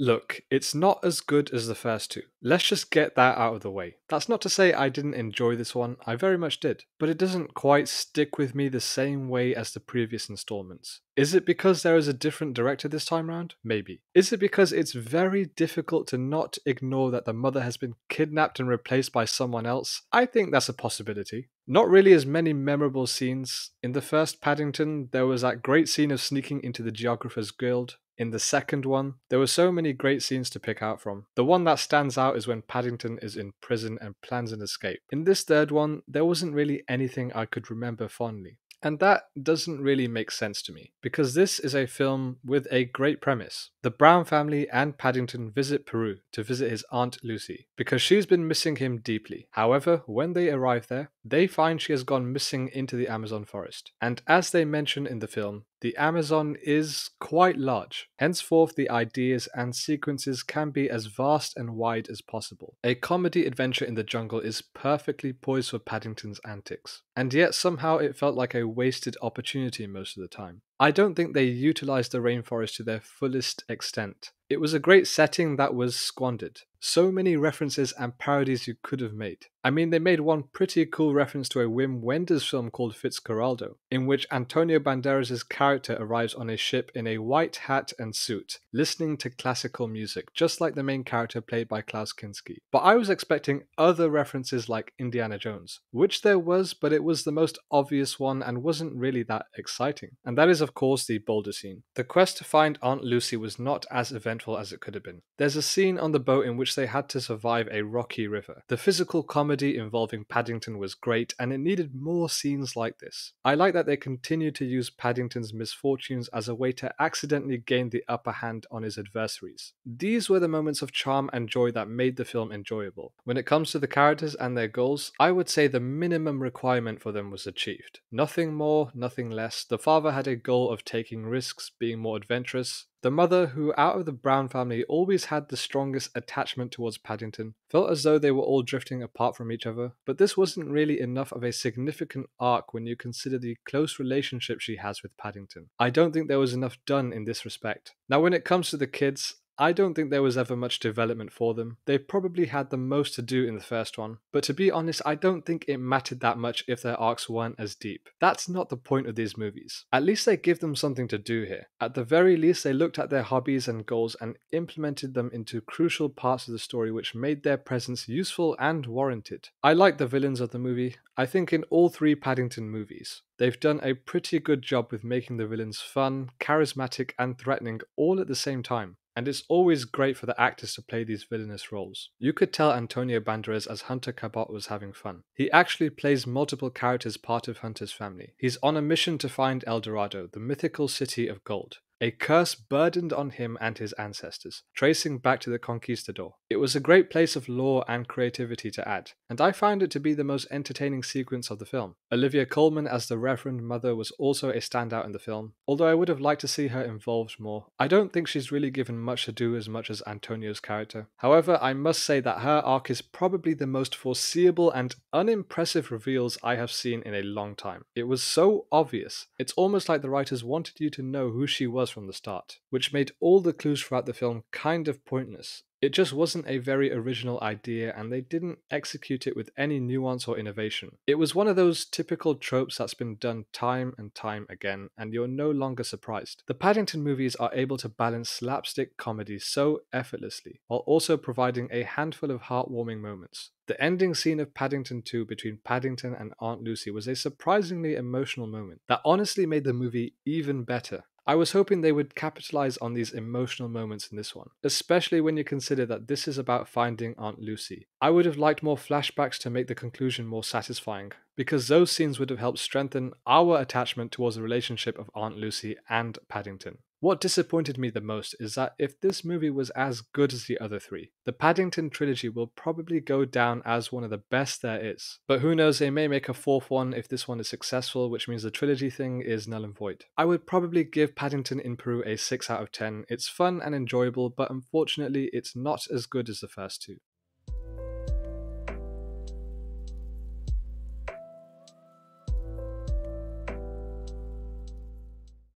Look, it's not as good as the first two. Let's just get that out of the way. That's not to say I didn't enjoy this one, I very much did, but it doesn't quite stick with me the same way as the previous installments. Is it because there is a different director this time round? Maybe. Is it because it's very difficult to not ignore that the mother has been kidnapped and replaced by someone else? I think that's a possibility. Not really as many memorable scenes. In the first Paddington, there was that great scene of sneaking into the Geographer's Guild. In the second one, there were so many great scenes to pick out from. The one that stands out is when Paddington is in prison and plans an escape. In this third one, there wasn't really anything I could remember fondly. And that doesn't really make sense to me, because this is a film with a great premise. The Brown family and Paddington visit Peru to visit his Aunt Lucy, because she's been missing him deeply. However, when they arrive there, they find she has gone missing into the Amazon forest. And as they mention in the film, the Amazon is quite large. Henceforth, the ideas and sequences can be as vast and wide as possible. A comedy adventure in the jungle is perfectly poised for Paddington's antics, and yet somehow it felt like a wasted opportunity most of the time. I don't think they utilized the rainforest to their fullest extent. It was a great setting that was squandered. So many references and parodies you could have made. I mean, they made one pretty cool reference to a Wim Wenders film called Fitzcarraldo, in which Antonio Banderas' character arrives on a ship in a white hat and suit, listening to classical music, just like the main character played by Klaus Kinski. But I was expecting other references like Indiana Jones, which there was, but it was the most obvious one and wasn't really that exciting. And that is, of course, the boulder scene. The quest to find Aunt Lucy was not as eventful as it could have been. There's a scene on the boat in which they had to survive a rocky river. The physical comedy involving Paddington was great, and it needed more scenes like this. I like that they continued to use Paddington's misfortunes as a way to accidentally gain the upper hand on his adversaries. These were the moments of charm and joy that made the film enjoyable. When it comes to the characters and their goals, I would say the minimum requirement for them was achieved. Nothing more, nothing less. The father had a goal of taking risks, being more adventurous. The mother, who out of the Brown family always had the strongest attachment towards Paddington, felt as though they were all drifting apart from each other, but this wasn't really enough of a significant arc when you consider the close relationship she has with Paddington. I don't think there was enough done in this respect. Now, when it comes to the kids, I don't think there was ever much development for them. They probably had the most to do in the first one, but to be honest, I don't think it mattered that much if their arcs weren't as deep. That's not the point of these movies. At least they give them something to do here. At the very least, they looked at their hobbies and goals and implemented them into crucial parts of the story which made their presence useful and warranted. I like the villains of the movie. I think in all three Paddington movies, they've done a pretty good job with making the villains fun, charismatic, and threatening all at the same time. And it's always great for the actors to play these villainous roles. You could tell Antonio Banderas as Hunter Cabot was having fun. He actually plays multiple characters part of Hunter's family. He's on a mission to find El Dorado, the mythical city of gold. A curse burdened on him and his ancestors, tracing back to the conquistador. It was a great place of lore and creativity to add, and I found it to be the most entertaining sequence of the film. Olivia Colman as the Reverend Mother was also a standout in the film, although I would have liked to see her involved more. I don't think she's really given much to do as much as Antonio's character. However, I must say that her arc is probably the most foreseeable and unimpressive reveals I have seen in a long time. It was so obvious. It's almost like the writers wanted you to know who she was from the start, which made all the clues throughout the film kind of pointless. It just wasn't a very original idea, and they didn't execute it with any nuance or innovation. It was one of those typical tropes that's been done time and time again, and you're no longer surprised. The Paddington movies are able to balance slapstick comedy so effortlessly, while also providing a handful of heartwarming moments. The ending scene of Paddington 2 between Paddington and Aunt Lucy was a surprisingly emotional moment that honestly made the movie even better. I was hoping they would capitalize on these emotional moments in this one, especially when you consider that this is about finding Aunt Lucy. I would have liked more flashbacks to make the conclusion more satisfying, because those scenes would have helped strengthen our attachment towards the relationship of Aunt Lucy and Paddington. What disappointed me the most is that if this movie was as good as the other three, the Paddington trilogy will probably go down as one of the best there is. But who knows, they may make a fourth one if this one is successful, which means the trilogy thing is null and void. I would probably give Paddington in Peru a 6 out of 10. It's fun and enjoyable, but unfortunately it's not as good as the first two.